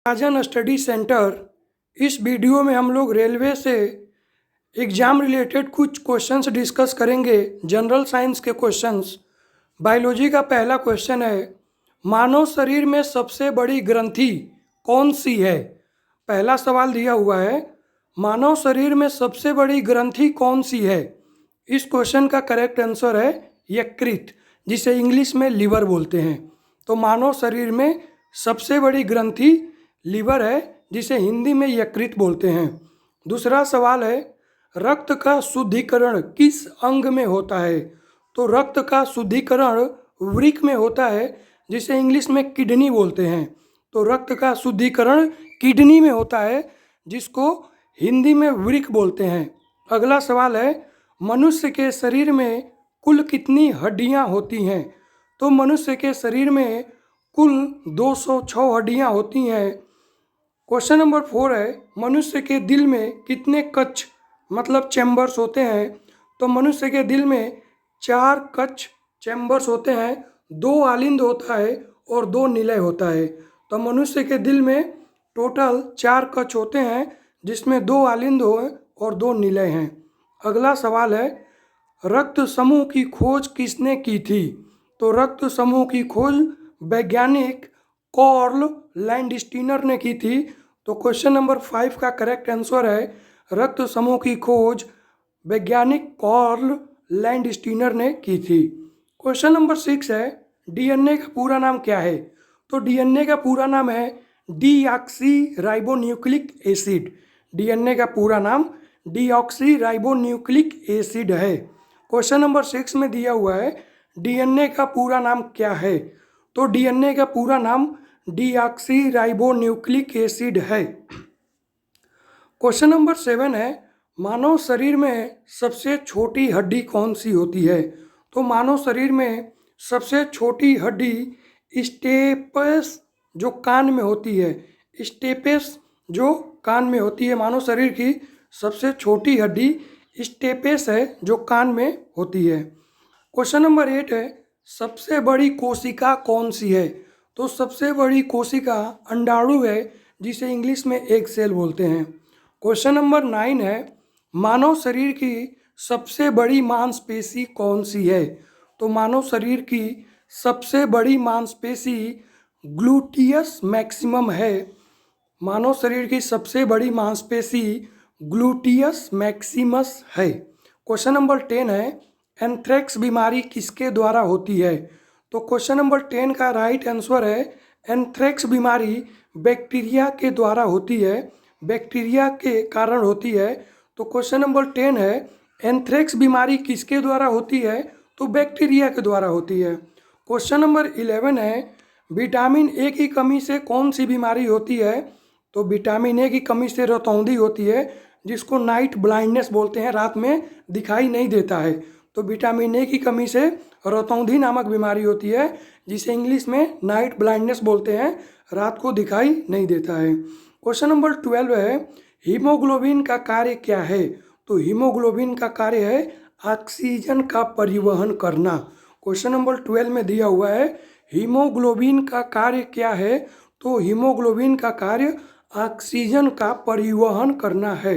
राजन study centre. इस video में हम लोग रेलवे से एग्ज़ाम रिलेटेड कुछ क्वेश्चंस डिस्कस करेंगे। जनरल साइंस के क्वेश्चंस। बायोलॉजी का पहला क्वेश्चन है, मानव शरीर में सबसे बड़ी ग्रंथि कौन सी है। पहला सवाल दिया हुआ है, मानव शरीर में सबसे बड़ी ग्रंथि कौन सी है। इस क्वेश्चन का करेक्ट आंसर है यकृत, जिसे इंग्लिश में लीवर बोलते हैं। तो मानव शरीर में सबसे बड़ी ग्रंथि लीवर है, जिसे हिंदी में यकृत बोलते हैं। दूसरा सवाल है, रक्त का शुद्धिकरण किस अंग में होता है। तो रक्त का शुद्धिकरण वृक्क में होता है, जिसे इंग्लिश में किडनी बोलते हैं। तो रक्त का शुद्धिकरण किडनी में होता है, जिसको हिंदी में वृक्क बोलते हैं। अगला सवाल है, मनुष्य के शरीर में कुल कितनी हड्डियां होती हैं। तो मनुष्य के शरीर में कुल 206 हड्डियां होती हैं। क्वेश्चन नंबर 4 है, मनुष्य के दिल में कितने कक्ष मतलब चैम्बर्स होते हैं। तो मनुष्य के दिल में 4 कक्ष चैम्बर्स होते हैं। 2 आलिंद होता है और 2 निलय होता है। तो मनुष्य के दिल में टोटल 4 कक्ष होते हैं, जिसमें 2 आलिंद और 2 निलय हैं। अगला सवाल है, रक्त समूह की खोज किसने की थी। तो रक्त समूह की खोज वैज्ञानिक कार्ल लैंडस्टीनर ने की थी। तो क्वेश्चन नंबर 5 का करेक्ट आंसर है, रक्त समूह की खोज वैज्ञानिक कार्ल लैंडस्टीनर ने की थी। क्वेश्चन नंबर 6 है, डीएनए का पूरा नाम क्या है। तो डीएनए का पूरा नाम है डीऑक्सी राइबोन्यूक्लिक एसिड। डीएनए का पूरा नाम डीऑक्सी राइबोन्यूक्लिक एसिड है। क्वेश्चन नंबर 6 में दिया हुआ है, डीएनए का पूरा नाम क्या है। तो डीएनए का पूरा नाम डीऑक्सी राइबोन्यूक्लिक एसिड है। क्वेश्चन नंबर 7 है, मानव शरीर में सबसे छोटी हड्डी कौन सी होती है। तो मानव शरीर में सबसे छोटी हड्डी स्टेपस जो कान में होती है। स्टेपेस जो कान में होती है, मानव शरीर की सबसे छोटी हड्डी स्टेपेस है, जो कान में होती है। क्वेश्चन नंबर 8 है, सबसे बड़ी कोशिका कौन सी है। तो सबसे बड़ी कोशिका अंडाणु है, जिसे इंग्लिश में एग सेल बोलते हैं। क्वेश्चन नंबर 9 है, मानव शरीर की सबसे बड़ी मांसपेशी कौन सी है। तो मानव शरीर की सबसे बड़ी मांसपेशी ग्लूटियस मैक्सिमम है। मानव शरीर की सबसे बड़ी मांसपेशी ग्लूटियस मैक्सिमस है। क्वेश्चन नंबर 10 है, एंथ्रेक्स बीमारी किसके द्वारा होती है। तो क्वेश्चन नंबर 10 का राइट आंसर है, एंथ्रेक्स बीमारी बैक्टीरिया के द्वारा होती है, बैक्टीरिया के कारण होती है। तो क्वेश्चन नंबर 10 है, एंथ्रेक्स बीमारी किसके द्वारा होती है। तो बैक्टीरिया के द्वारा होती है। क्वेश्चन नंबर 11 है, विटामिन ए की कमी से कौन सी बीमारी होती है। तो विटामिन ए की कमी से रतौंधी होती है, जिसको नाइट ब्लाइंडनेस बोलते हैं, रात में दिखाई नहीं देता है। तो विटामिन ए की कमी से रतौंधी नामक बीमारी होती है, जिसे इंग्लिश में नाइट ब्लाइंडनेस बोलते हैं, रात को दिखाई नहीं देता है। क्वेश्चन नंबर 12 है, हीमोग्लोबिन का कार्य क्या है। तो हीमोग्लोबिन का कार्य है ऑक्सीजन का परिवहन करना। क्वेश्चन नंबर 12 में दिया हुआ है, हीमोग्लोबिन का कार्य क्या है। तो हीमोग्लोबिन का कार्य ऑक्सीजन का परिवहन करना है।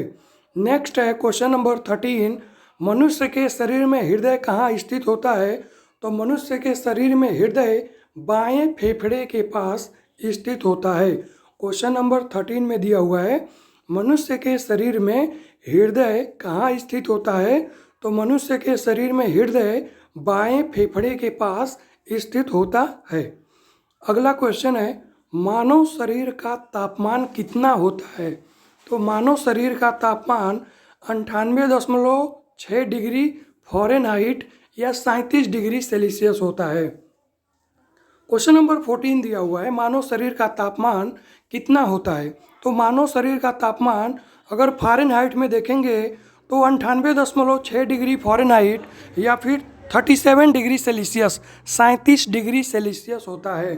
नेक्स्ट है क्वेश्चन नंबर 13, मनुष्य के शरीर में हृदय कहाँ स्थित होता है। तो मनुष्य के शरीर में हृदय बाएं फेफड़े के पास स्थित होता है। क्वेश्चन नंबर 13 में दिया हुआ है, मनुष्य के शरीर में हृदय कहाँ स्थित होता है। तो मनुष्य के शरीर में हृदय बाएं फेफड़े के पास स्थित होता है। अगला क्वेश्चन है, मानव शरीर का तापमान कितना होता है। तो मानव शरीर का तापमान 98.6 डिग्री फ़ारेनहाइट या 37 डिग्री सेल्सियस होता है। क्वेश्चन नंबर 14 दिया हुआ है, मानव शरीर का तापमान कितना होता है। तो मानव शरीर का तापमान अगर फ़ारेनहाइट में देखेंगे तो 98.6 डिग्री फ़ारेनहाइट या फिर 37 डिग्री सेल्सियस 37 डिग्री सेल्सियस होता है।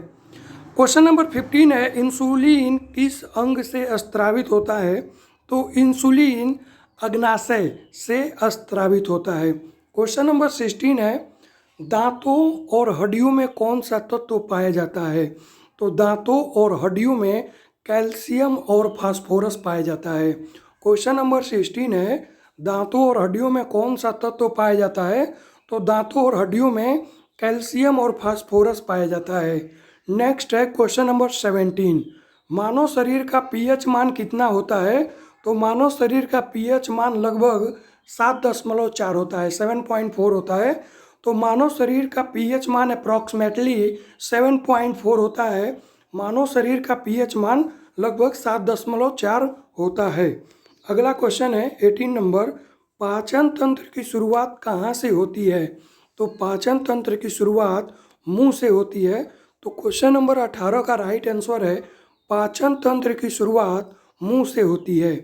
क्वेश्चन नंबर 15 है, इंसुलिन किस अंग से स्रावित होता है। तो इंसुलिन अग्नाशय से स्रावित होता है। क्वेश्चन नंबर 16 है, दांतों और हड्डियों में कौन सा तत्व पाया जाता है। तो दांतों और हड्डियों में कैल्शियम और फास्फोरस पाया जाता है। क्वेश्चन नंबर 16 है, दांतों और हड्डियों में कौन सा तत्व पाया जाता है? तो दांतों और हड्डियों में कैल्शियम और फास्फोरस पाया जाता है। नेक्स्ट है क्वेश्चन नंबर 17, मानव शरीर का पीएच मान कितना होता है? तो मानव शरीर का पीएच मान लगभग 7.4 होता है, 7.4 होता है। तो मानव शरीर का पीएच मान अप्रॉक्सीमेटली 7.4 होता है। मानव शरीर का पीएच मान लगभग 7.4 होता है। अगला क्वेश्चन है 18 नंबर, पाचन तंत्र की शुरुआत कहाँ से होती है? तो पाचन तंत्र की शुरुआत मुंह से होती है। तो क्वेश्चन नंबर 18 का राइट आंसर है पाचन तंत्र की शुरुआत मुंह से होती है।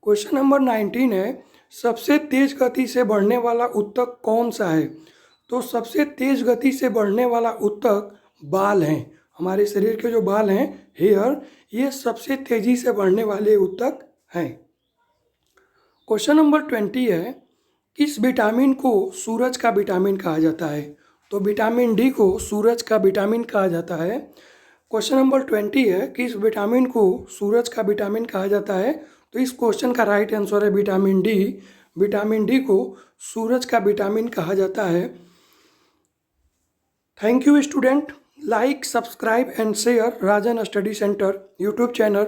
क्वेश्चन नंबर 19 है, सबसे तेज गति से बढ़ने वाला ऊतक कौन सा है? तो सबसे तेज गति से बढ़ने वाला ऊतक बाल हैं। हमारे शरीर के जो बाल हैं, हेयर, ये सबसे तेजी से बढ़ने वाले ऊतक हैं। क्वेश्चन नंबर 20 है, किस विटामिन को सूरज का विटामिन कहा जाता है? तो विटामिन डी को सूरज का विटामिन कहा जाता है। क्वेश्चन नंबर 20 है, किस विटामिन को सूरज का विटामिन कहा जाता है? तो इस क्वेश्चन का राइट आंसर है विटामिन डी। विटामिन डी को सूरज का विटामिन कहा जाता है। Thank you student. Like, subscribe and share Rajan study centre YouTube channel.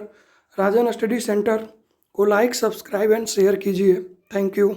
Rajan study centre को लाइक, सब्सक्राइब एंड शेयर कीजिए। Thank you.